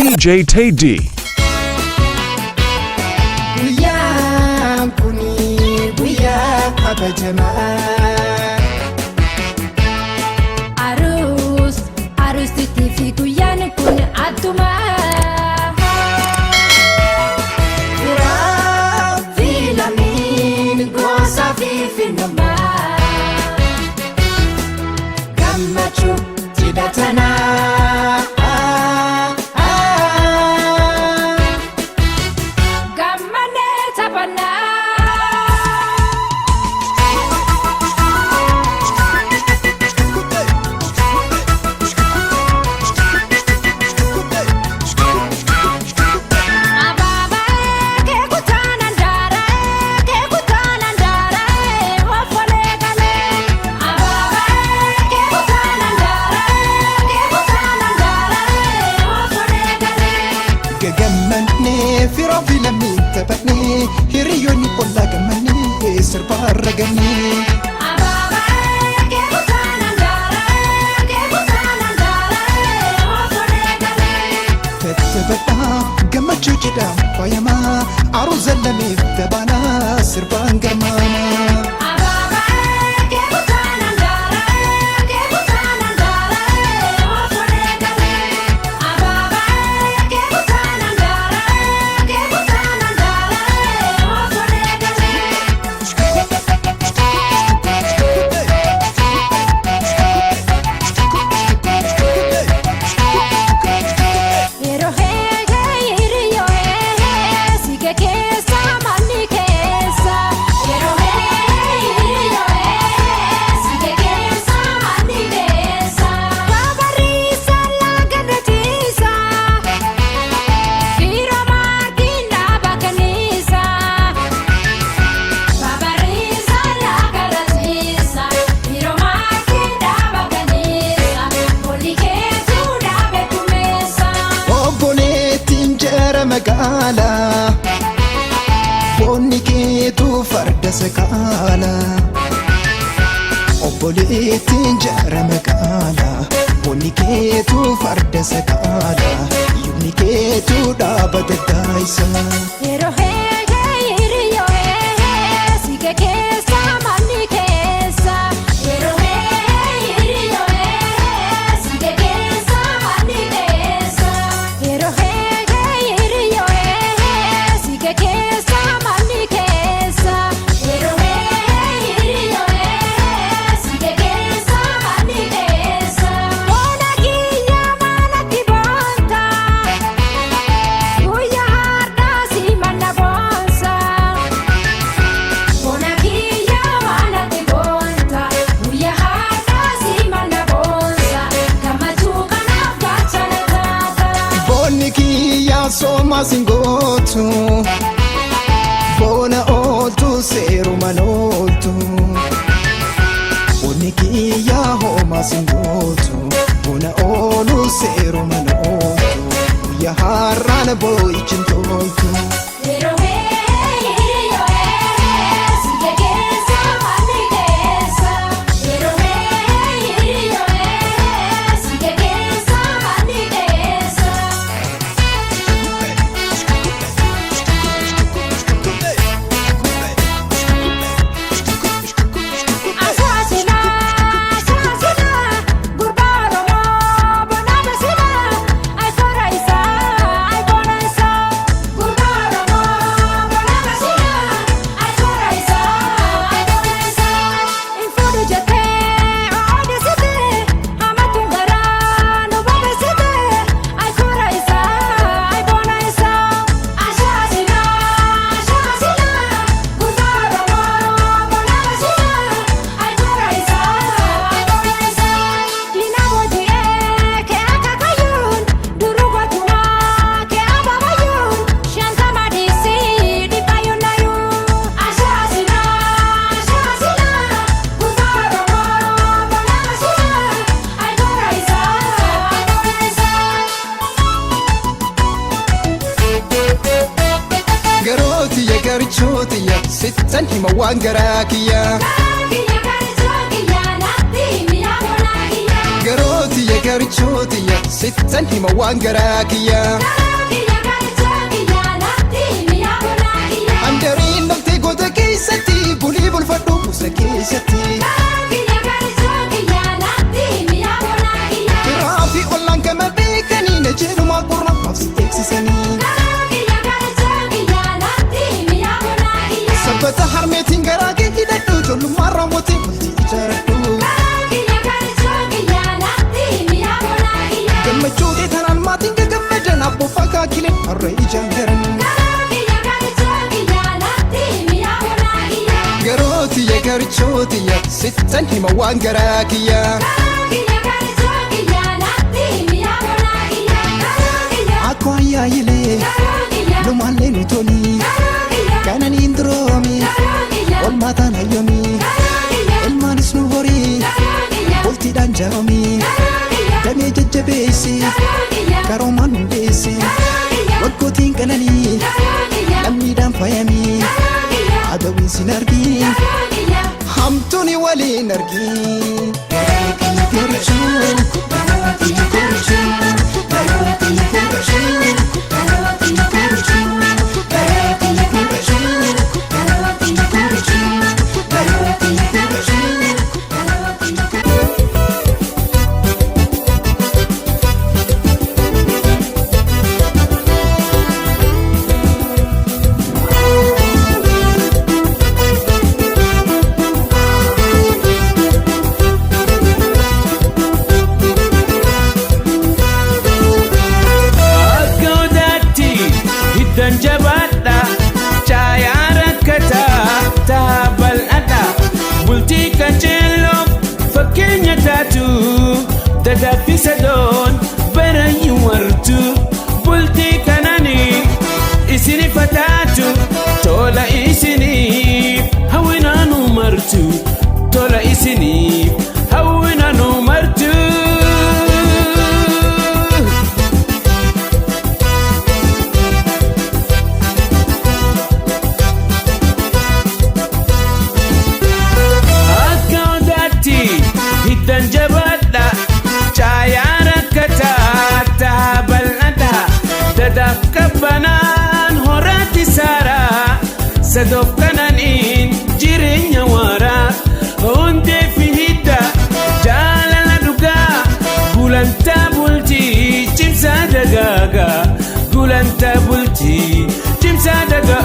DJ Teddy. Guyaan kuni guyyaa kabajamaa. Aruusitti fi guyyaan kun attuma. Firaa fi lammiin gosa fi finnamaa. Gammachuu tidhatanaa. Firaa fi lammiin taphatanii hiriyoonni ollaa gammannee sirba arganii. Tattabataa gammachuu jedhaa faayamaa aruun zallameef dabaanaa sirbaan garmaamaa. Magala bonni keetu farda sakala obboleettiin jara magala bonni keetu farda sakala yumni keetu dhaabata daayisa. Soma singotu bona oltu seru manotu uniki ya homa singotu bona olu seru manotu ya harana boy chintotu. Sittan hima waan garaa kiyyaa garooti garchootiyya sittan hima waan garaa kiyya handariin namtee goota keessatti bulii bulfadhu kuusa keessatti kiraa fi ollaan kama beekanii na jedhumaa qorra maaf si teeksisanii sabbata harmeetiin garaa kee hidhadhu ijoollummaa raawwateen bultii ijaaradhu gammachuu kee tanaan maatiin gagammadan abboof akaakileen har'a ijaan garan garootiyya garchootiyya sittan hima waan garaa kiyya akkoo ayyaayilee lumaallee nu tolii kananiin duroomi olmaataan hayyoomii ilmaanis nu horii bultiidhaan jaroomii damee jajjabeessi qaroomaan hundeessi waggootiin qananii lammiidhaan faayamii adawiin sin argii hamtuuni waliin argii Dadafisa doon barayu wartu bultii kananii isini fataatu tola isiniif hawwinaanu martu tola isiniif hawwinaanu martu akka odaatti hiddan jabaadha dadaf kabbanaan horaatti saaraa sadoof kananiin jireenya waaraa hundee fi hidda jaalala dhugaa gulantaa bultii cimsaa dagaagaa gulantaa bultii cimsaa dagaa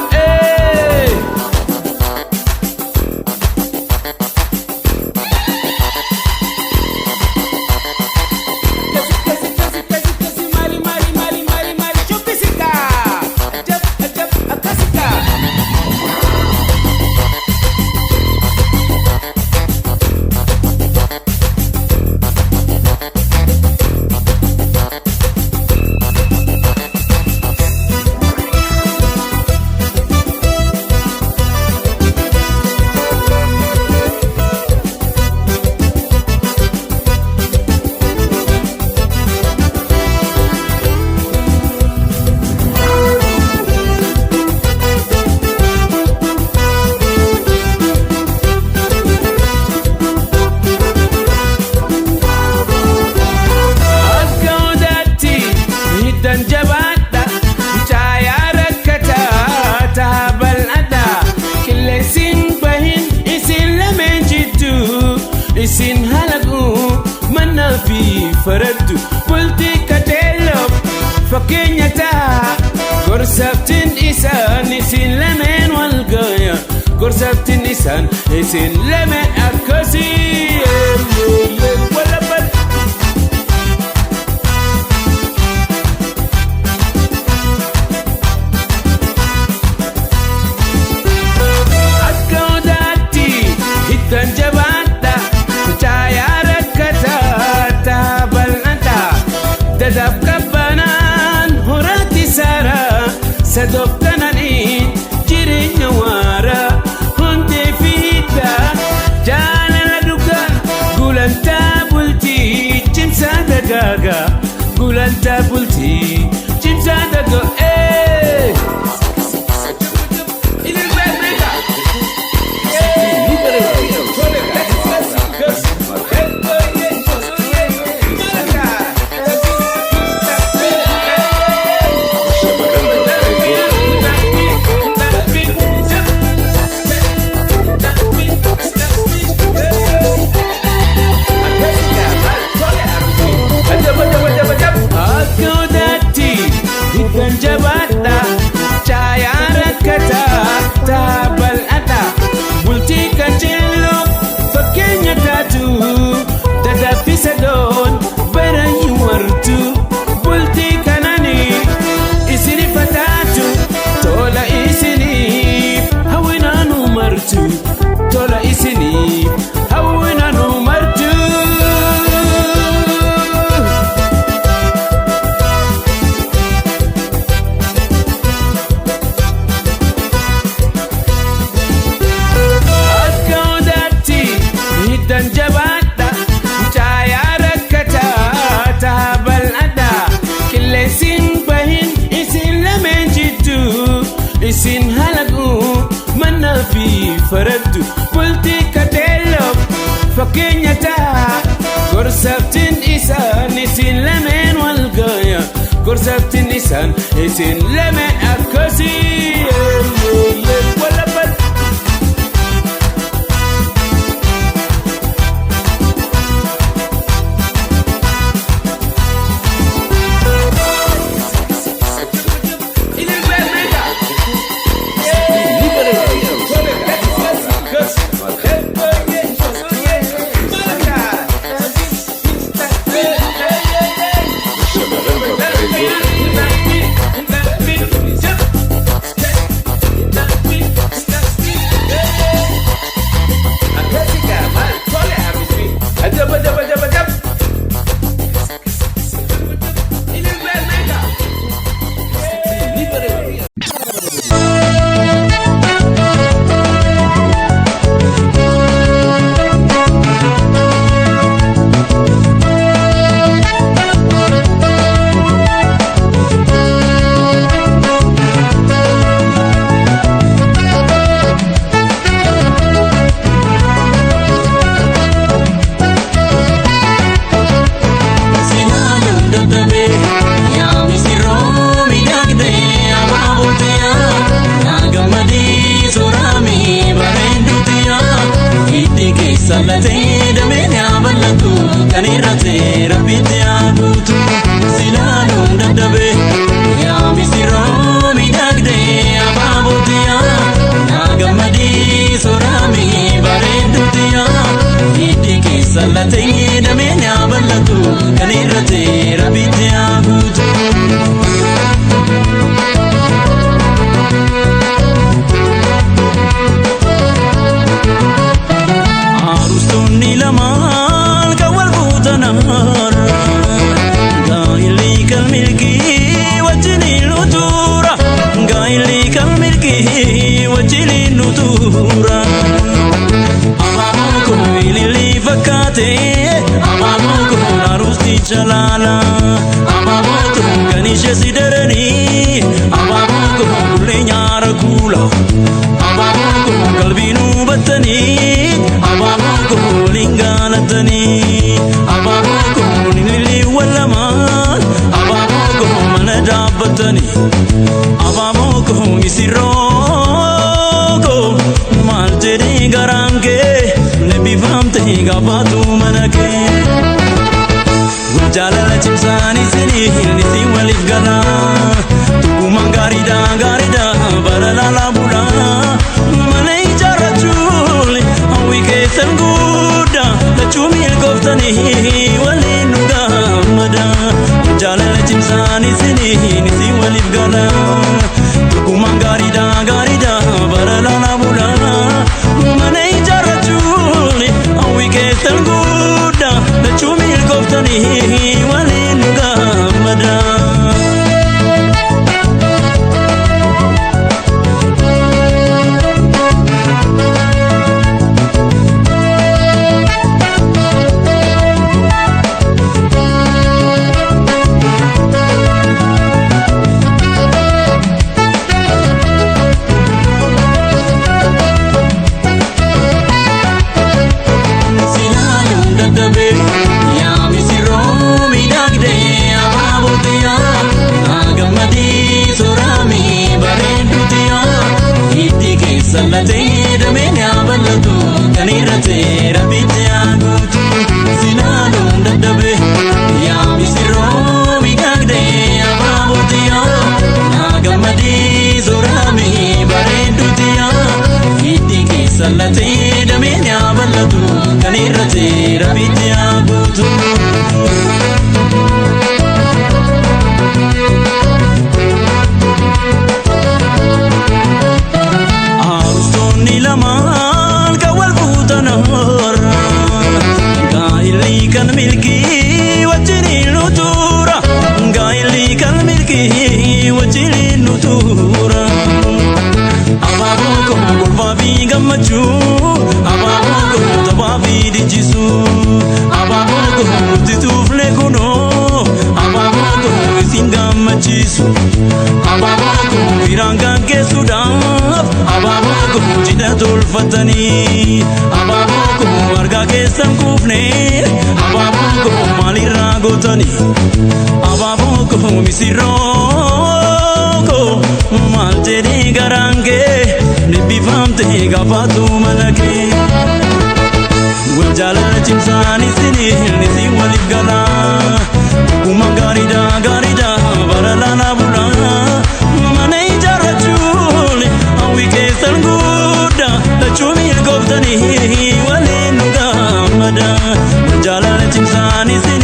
isin halagu manna fi faraddu bultii kateeloof fakkeenya ta'a gorsabtiin isaan isin lameen wal gaya gorsabtiin isaan isin lameen akkasii walabal akka odaatti hiddan jabaa dadaf kabbanaan horaatti saaraa sadoof kananiin jireenya waaraa hundee fi hidda jaalala dhugaa gulantaa bultii cimsaa dagaagaa gulantaa bultii cimsaa dagaa فرد قلتي كتلب فكينيتا كرسبتن إسان إسين لمن والقايا كرسبتن إسان إسين لمن أكسي ولا بل Jalala, Amamoto, Ganisha Siderani, Amamoto, Lenyara Kula, Amamoto, Galvinu Batani, Amamoto, Linganatani, Amamoto, Nili Walaman, Amamoto, Manada Batani, Amamoto, Isiro, Malteri Garange, Nebivamte, Gabatu Manake. Jalala cimsani sini nisi walif gana tukuman garida barala la bula mana ijara chuli awi kesan guda la chumil koftani wali nuga mada jalala cimsani sini nisi walif gana tukuman garida barala la bula mana ijara chuli awi kesan guda la chumil koftani tolfatanii abaaboo koo argaa keessan kuufne abaaboo koo maalirraa gootanii abaaboo koo misirroo koo maal jedhee garaan kee dhibbifamtee gaafaatu mana kee wal jaalala cimsaan isin waliif galaa kuma gaariidha bara laalaa bulaa mana ijaarrachuun hawwi keessan guddaa lachuu milkooftanii waliin nu gammada wal jaalala cimsaan isin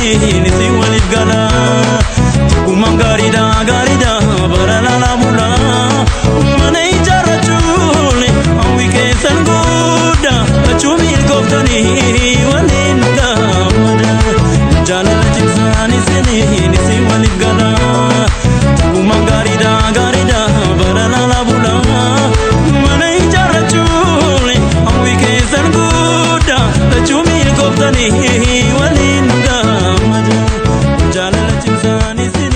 waliif galaa kuma gaariidha bara laalaa bulaa mana ijaarrachuun hawwi keessan guddaa lachuu milkooftanii waliin nu gammada wal jaalala cimsaan isin waliif galaa kuma gaariidha bara laalaa bulaa mana ijaarrachuun hawwi keessan guddaa lachuu milkooftanii waliin nu gammada wal jaalala cimsaan isin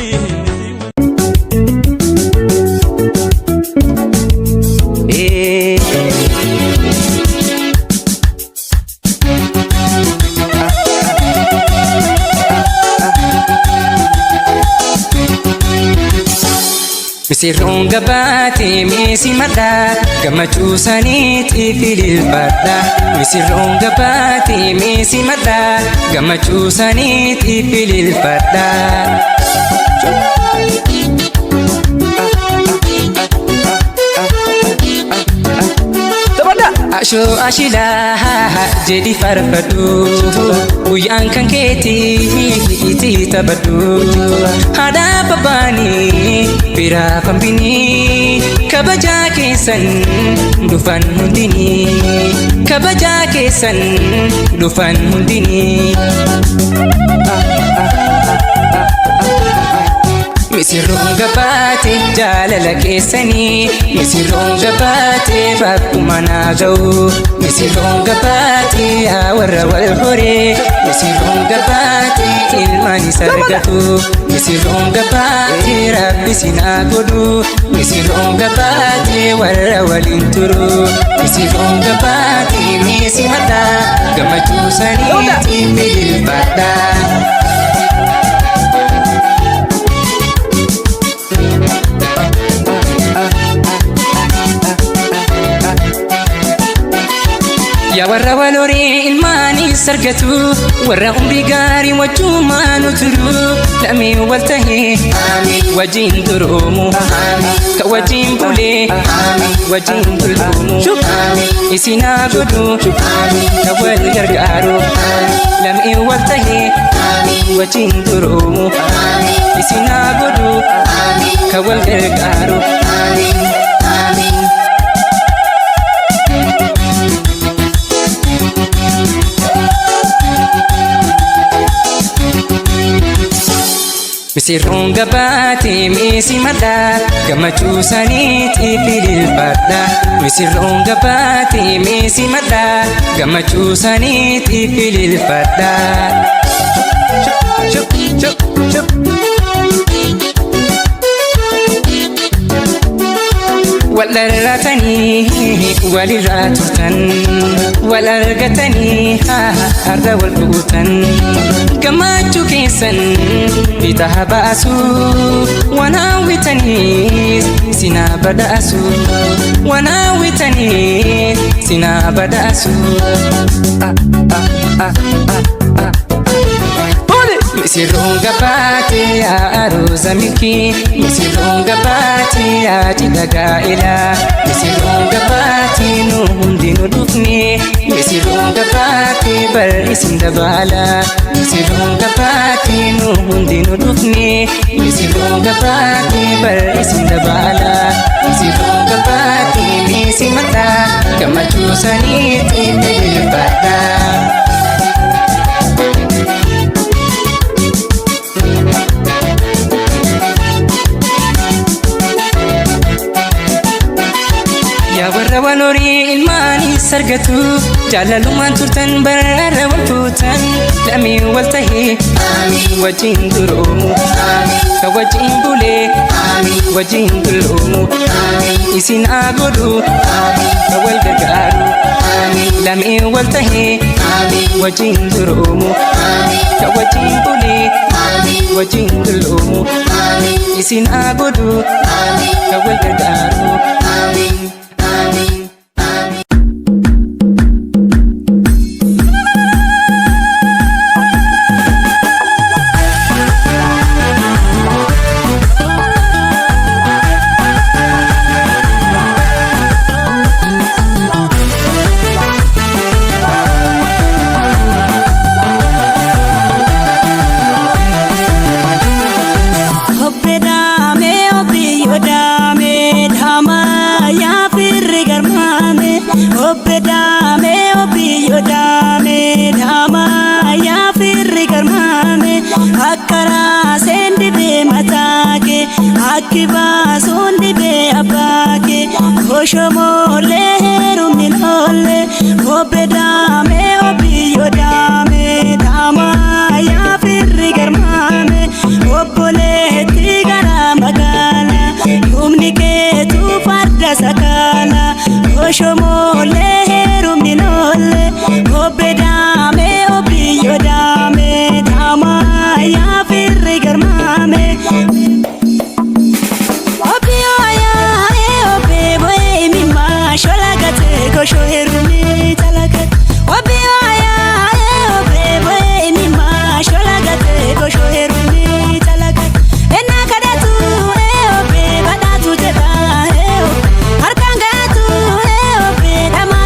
Misirroon gabaatee meesii madhaa gammachuu saniitiif ililfadha. Misirroon gabaatee meesii madhaa gammachuu saniitiif ililfadha. Ashoo ashilaa jedhi farfadhu guyyaan kan keetii itti taphadhu haadha babbaanii biraa fambinii kabajaa keessan dhufan hundinii kabajaa keessan dhufan hundinii. Misirroon gabaatee jaalala keessanii misirroon gabaatee bakkuma naa ga'u misirroon gabaatee warra wal horee misirroon gabaatee ilmaan isa argatu misirroon gabaatee rabbi sinaa godhu misirroon gabaatee warra waliin turu misirroon gabaatee meesii madhaa gammachuu saniitiif ililfadha. Yaa warra wal horee ilmaanis argatu warra umrii gaarii wajjumaan turu lamee wal tahee wajjin duroomu ka wajjin bulee wajjin dulloomu isinaa godhu ka wal gargaaru lamee wal tahee wajjin duroomu isinaa godhu ka wal gargaaru. Misirroon gabaatee meesii madhaa gammachuu saniitiif ililfadha. Misirroon gabaatee meesii madhaa gammachuu saniitiif ililfadha. Wal argatanii walirraa turtan wal argatanii har'a wal fuutan gammachuu keessan bitaa baasu waan hawwitaniis sinaa badhaasu waan hawwitaniis sinaa badhaasu. Misirroon gabaatee aaroosa milkii misirroon gabaatee cidha gaa'elaa misirroon gabaatee nu hundi nu dhufne misirroon gabaatee bar'isin dabaalaa misirroon gabaatee nu hundi nu dhufne misirroon gabaatee bar'isin dabaalaa misirroon gabaatee meesii madhaa gammachuu saniitiif ililfadha. Yaa warra wal horii ilmaanis argatu jaalalumaan turtan barara wal fuutan lamee wal tahee wajjin duroomu ka wajjin bulee wajjin dulloomu isin haa godhu ka wal gargaaru lameen wal tahee wajjin duroomu ka wajjin bulee wajjin dulloomu isin haa godhu ka wal gargaaru. Akkara sendi be matake akiba sondi be abake koshomole rumnole obedame obiyodame dama ya firri garmame obole tigara magala yumnike tu farda sakala koshomole rumnole obedame obiyodame dama ya firri garmame obiyo ya obe boy mi ma shola gate ko shoheruni talakat obiyo ya obe boy mi ma shola gate ko shoheruni talakat enna kadatu obe badatu jeta harkangatu obe dama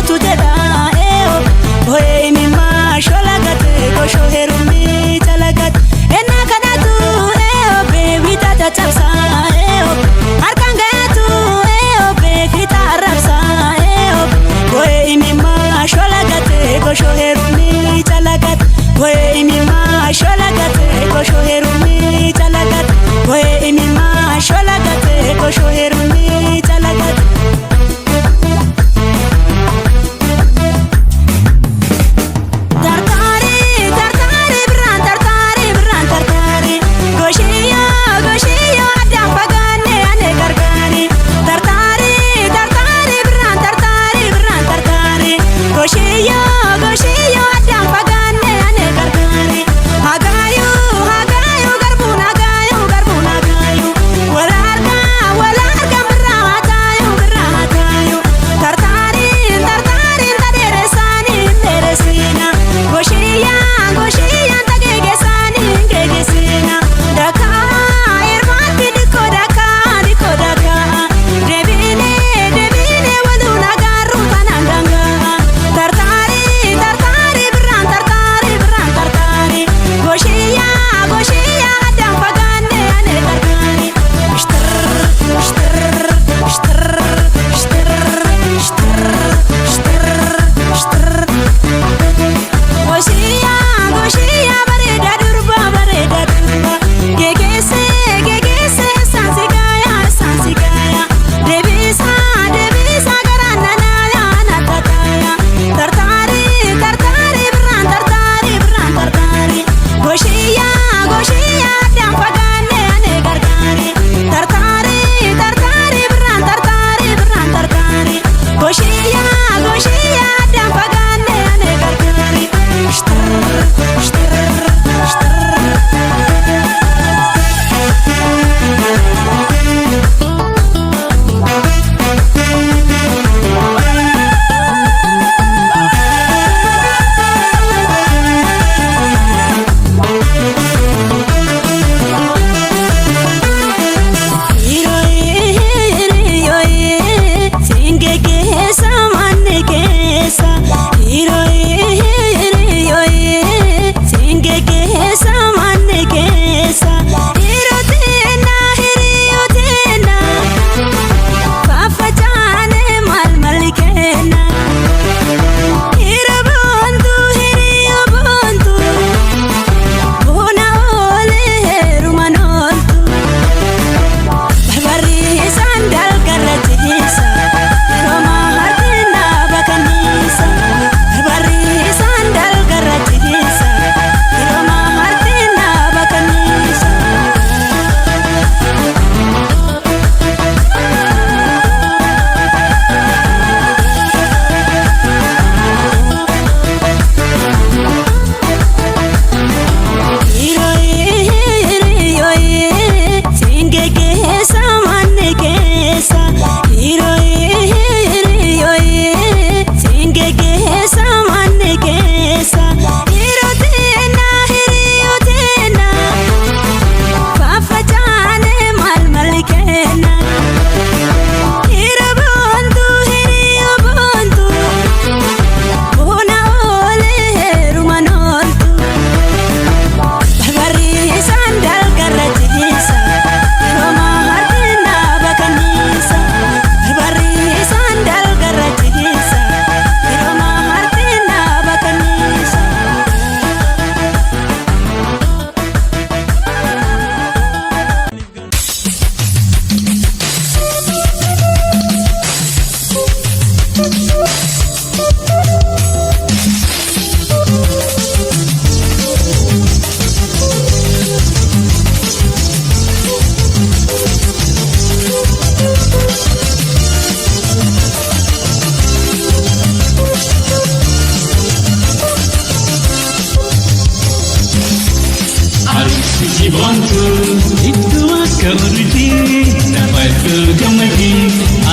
Taphadhu gammadi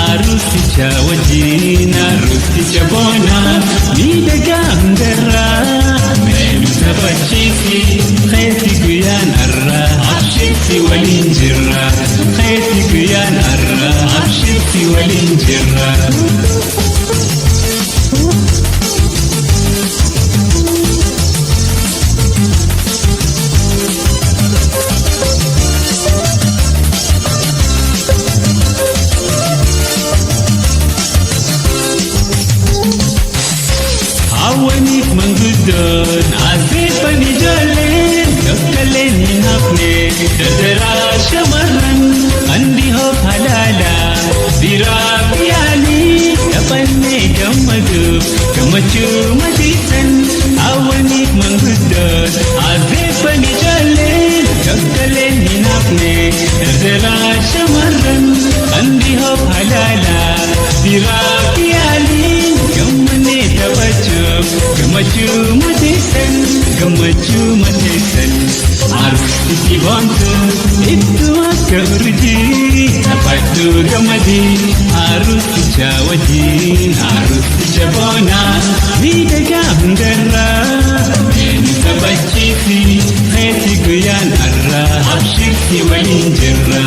arusicha wajjin arusicha boona miidhagaa hundarraa meenu taphachiisi keeti guyyaan har'aa abshirti waliin jirra keeti guyyaan har'aa abshirti waliin jirra. Awanik mangudon asifan ijoolleen tokkolleen hin hafne dardaraa shamarran andi hoof halaala biraa fi yaalii taphannee gammaduuf gammachuu matiisan. Awanik mangudon asifan ijoolleen tokkolleen hin hafne dardaraa shamarran andi hoof halaala biraa fi yaalii gammannee taphachuuf gammachuu mateessan arusitti boontu iddoo akka urjii taphadhu gammadi arusicha wajjin arusicha boonaa miidhagaa hundarraa meenu taphachiisi keeti guyyaan har'aa abshirti waliin jirra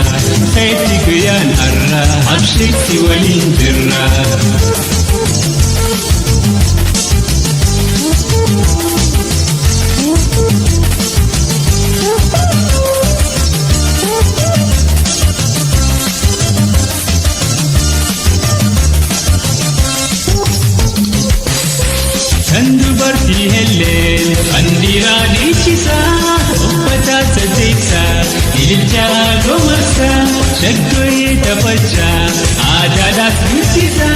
keeti guyyaan har'aa abshirti waliin jirra. Dubartii helleen bandiraa dhiichisaa uffataa saddeeqsaa ililchaa gomarsaa shaggooyee taphachaa aadaadhaaf guddisa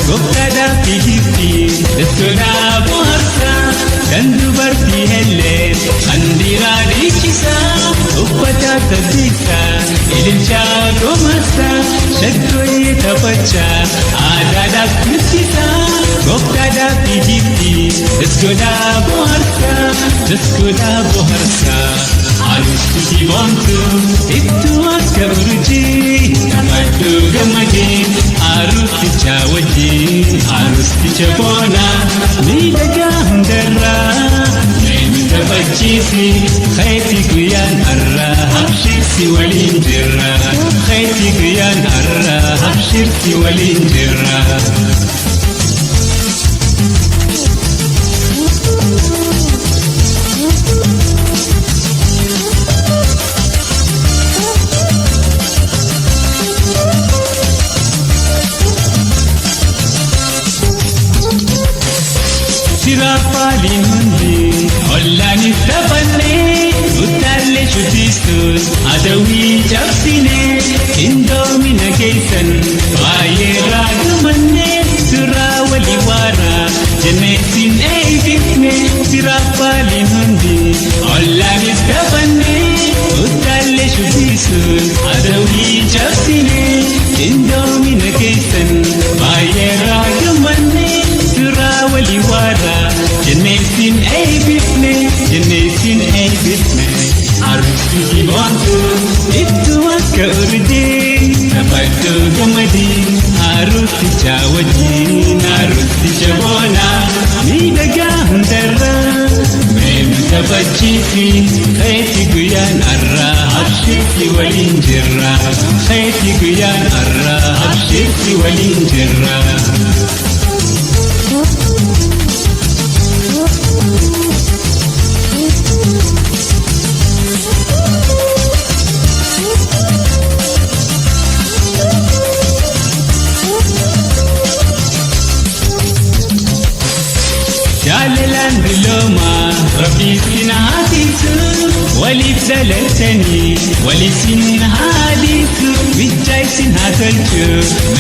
gooftaadhaaf hihifti dastoodhaa bohaarsaa. Kan dubartii helleen bandiraa dhiichisaa uffataa saddeeqsaa ililchaa gomarsaa shaggooyee taphachaa aadaadhaaf guddisa gooftaadhaaf hihifti dastoodhaa bohaarsaa. Arusitti boontu iddoo akka urjii taphadhu gammadi arusicha wajjin arusicha boonaa miidhagaa hundarraa meenu taphachiisi keeti guyyaan har'aa abshirti waliin jirra keeti guyyaan har'aa abshirti waliin jirra. Siraafaliin hundi ollaanis taphannee utaallee shutiisuun adawii cabsinee qindoomina keessan baay'ee raagumannee suuraa walii waaraa jenneesin eebbifne. Siraafaliin hundi ollaanis taphannee utaallee shutiisuun adawii cabsinee qindoomina keessan baay'ee raagumannee suuraa walii waaraa jenneesin eebbifne. Arusitti boontu iddoo akka urjii taphadhu gammadi arusicha wajjin arusicha boonaa miidhagaa hundarraa meenu taphachiisi keeti guyyaan har'aa abshirti waliin jirra keeti guyyaan har'aa abshirti waliin jirra. Jaalalaan biloomaa rabbii sin haatisu waliif dhalatanii waliif sin haadisu bijjaa isin haa tolchu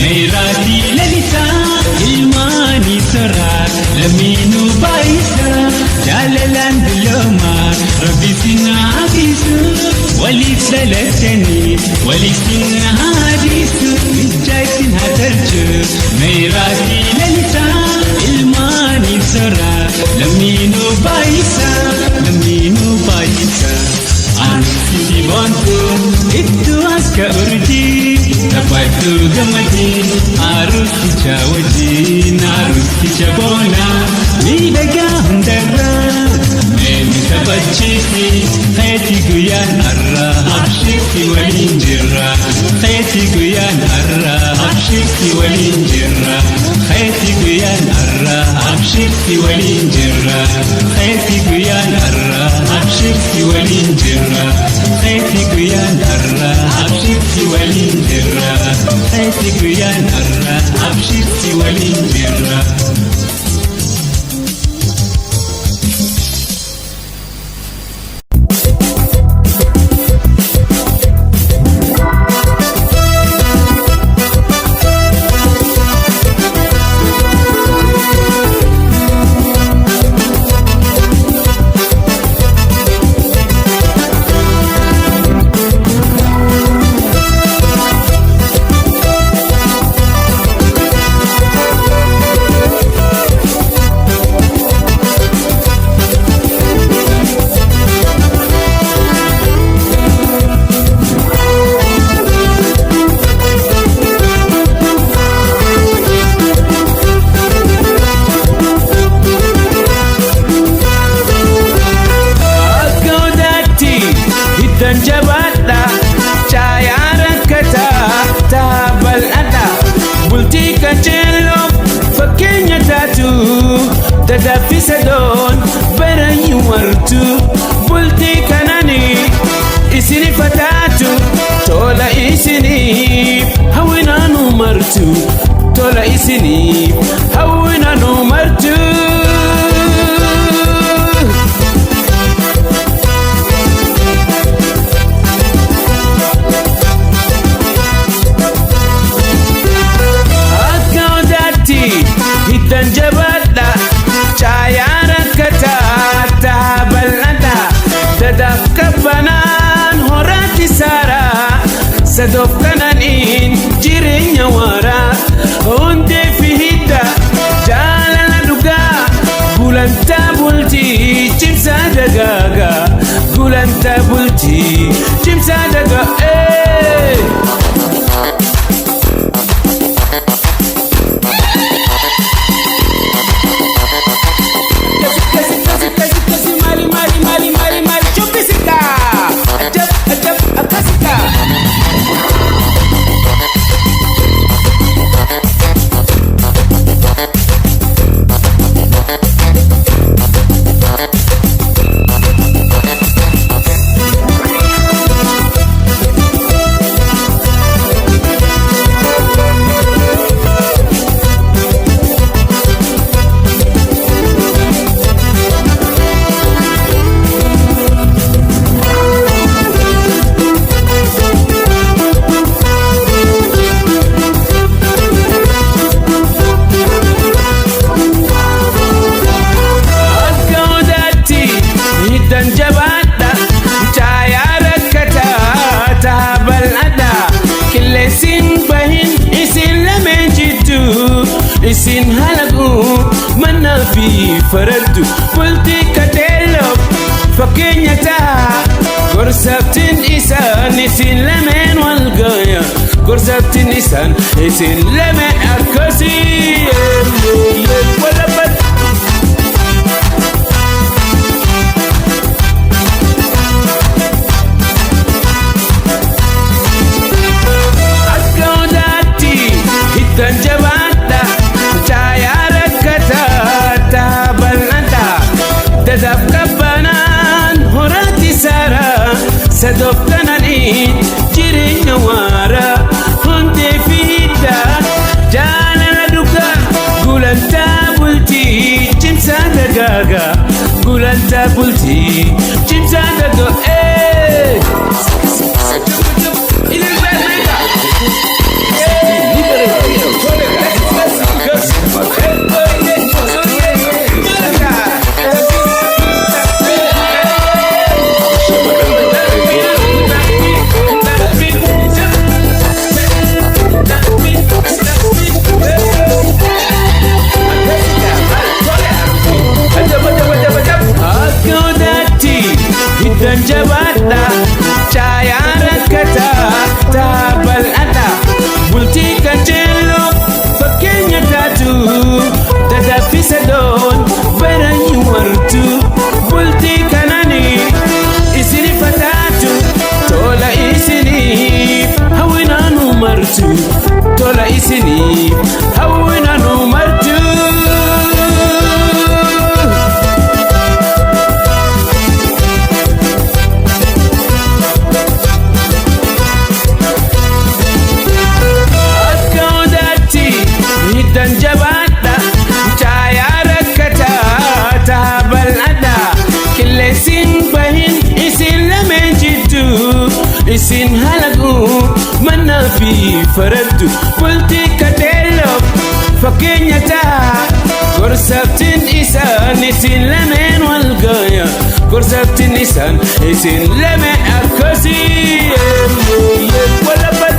meeraatii lalisaa ilmaanii soraa lammiinuu baay'isaa. Jaalalaan biloomaa rabbii sin haatisu waliif dhalatanii waliif sin haadisu bijjaa isin haa tolchu meeraatii lalisaa ilmaanii soraa lammiinuu baay'isaa. Arusitti boontu iddoo akka urjii taphadhu wajjin arusicha wajjin arusicha boona miidhagaa hundarraa meemi taphachiisi keeti guyyaan har'a abshirti waliin jirra keeti guyyaan har'a abshirti waliin jirra keeti guyyaan har'a abshirti waliin jirra keeti guyyaan har'a abshirti waliin jirra keeti guyyaan har'a abshirti waliin jirra keeti guyyaan har'a abshirti waliin jirra. Jabaadha caayaa rakkataa taabal'adha bultii qajeeloo fakkeenya taatu dadhaffisa doon barayyuu wartu bultii kanani isini fataatu tola isiniif hawwinaanu martu tola isiniif hawwinaanu martu. Hiddan jabaadha caayaa rakkataa taabal'adha dadaaf qabbanaan horaatti saaraa sadoof kananiin jireenya waaraa hundee fi hidda jaalala dhugaa gulantaa bultii cimsaa dagaagaa gulantaa bultii cimsaa dagaagaa. Jabaadha caayaa rakkataa taabal'adha qilleensiin bahin isin lameen jiddu isin halagu mannaa fi faraddu bultii qajeeloo fakkeenya ta'a gorsabtiin isaan isin lameen wal gaya gorsabtiin isaan isin lameen akkasii walabat. Hiddan jabaadha caayaa rakkataa taabal'adha dadaaf qabbanaan horaatti saaraa sadoof kananiin jireenya waaraa hundee fi hidda jaalala dhugaa gulantaa faraddu bultii kateelloo fakkeenya ta'a gorsaftiin isaan isin lameen wal gaaya gorsaftiin isaan isin lameen akkasii walabat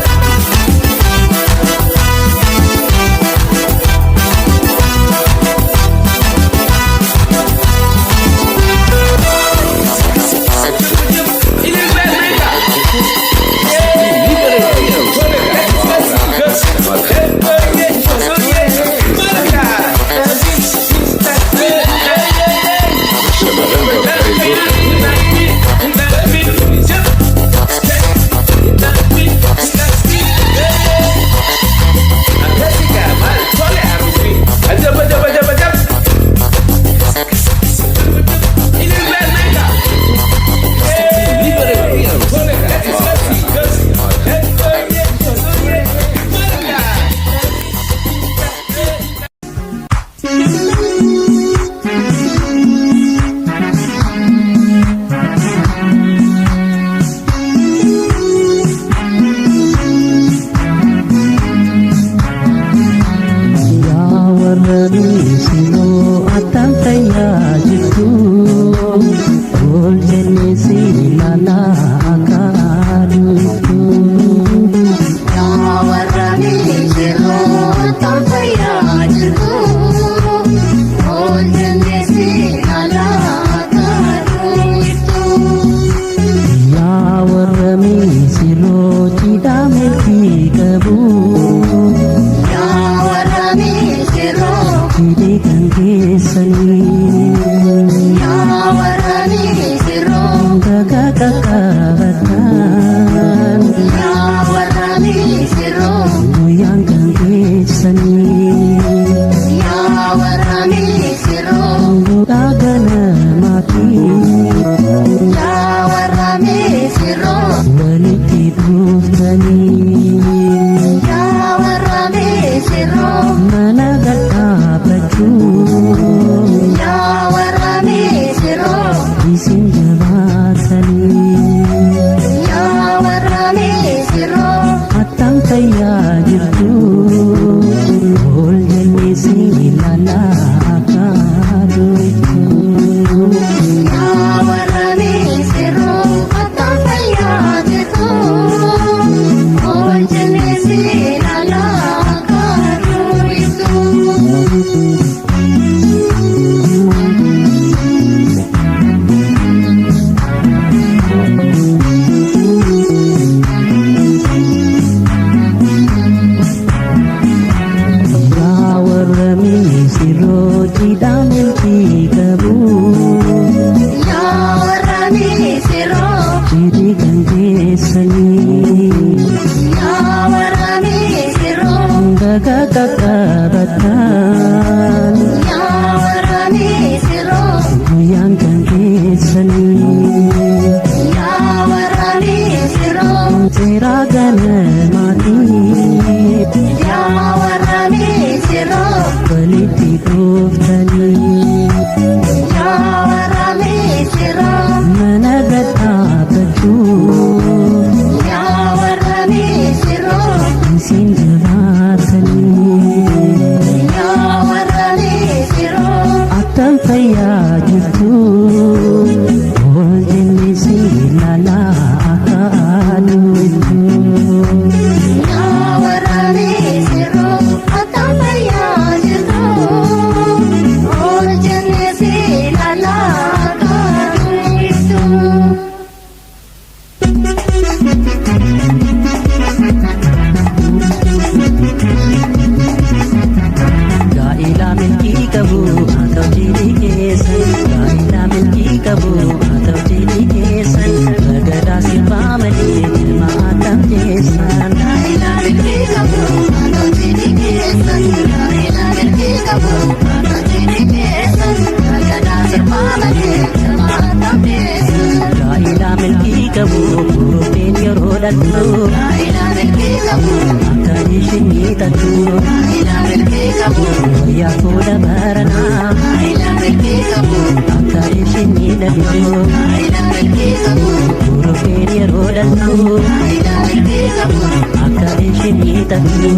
Akka akka ishin miidhagdu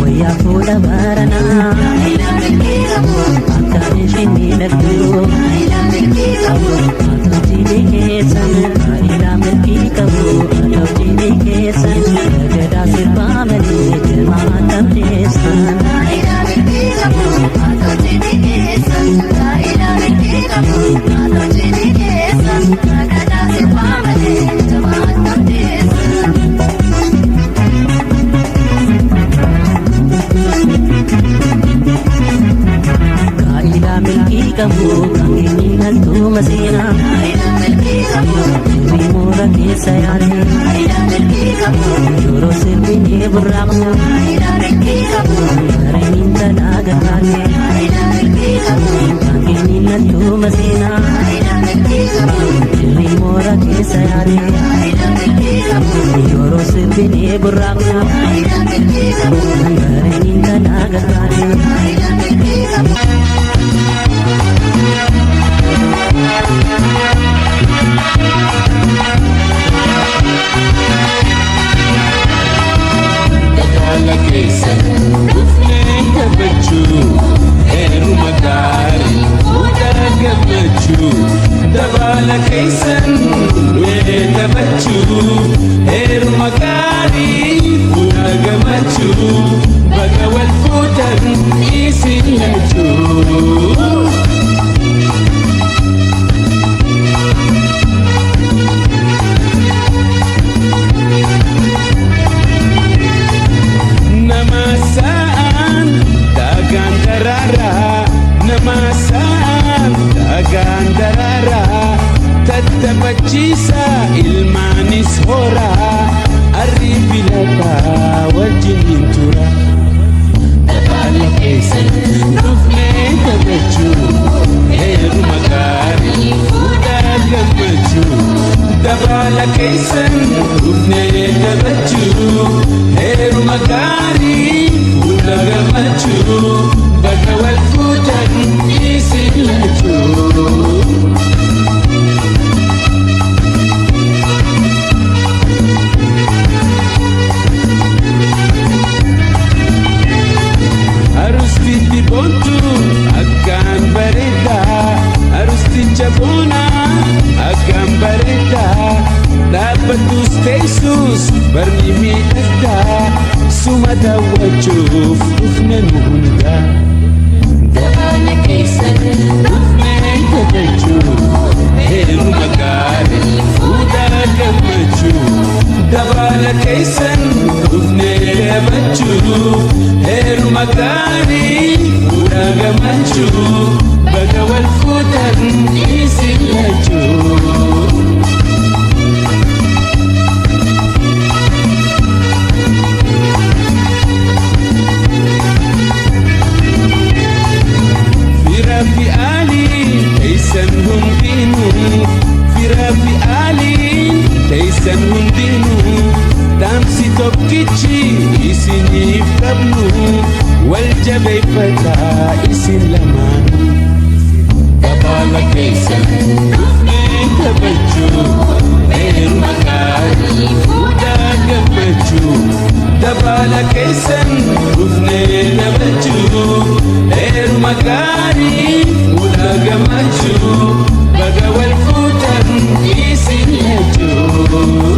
wayyaa fuula baranaa akka ishin miidhagdu atawjiini keessan ilaa milkii qabu atawjiini keessan gadaa sirbaa malee jirmaa tamteessan Kaila milki kamu kangini nantu masina Sirbi mura kesa yare Joro sirbi ne burramu Yare minta naga kane Kangini nantu masina Sirbi mura kesa yare Joro sirbi ne burramu Yare minta naga kane Dabala keessan dhufnee gammachuu heeruma gaarii fuudhaa gammachuu dabala keessan dhufnee gammachuu heeruma gaarii fuudhaa gammachuu baga wal fuudhan isin lachuu. Namasaan dagaan daraaraa tattabachiisa ilmaanis horaa arrii filataa wajjin tura dabala keessan dhufnee gammachuu heeruma gaarii fuudhaa gammachuu dabala keessan dhufnee gammachuu heeruma gaarii fuudhaa gammachuu baga wal fuudhan isin lachuu. Arustitti bontu akkaan bareedaa arusticha boonaa akkaan bareedaa dhaabbatus teessus barni miidhagdaa suma daawwachuuf dhufne nu hundaa dabala keessan dhufnee gammachuu heeruma gaarii fuudhaa gammachuu dabala keessan dhufnee gammachuu heeruma gaarii fuudhaa gammachuu baga wal fuudhan isin lachuu. Firafi Ali taysan hundinuu dhaamsi tokkichi isiniif qabnu wal jabeeffataa isin lamaanuu dabala keessan dhufnee gammachuu heeruma gaarii fuudhaa gammachuu dabala keessan dhufnee gammachuu heeruma gaarii fuudhaa gammachuu baga wal fuudhan isin lachuu.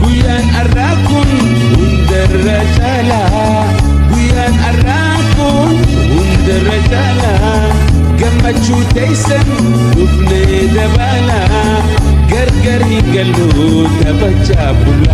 Guyyaan har'aa kun hundarra caalaa guyyaan har'aa kun hundarra caalaa gammachuu teessan dhufnee dabalaa gargar hin gallu taphachaa bulla.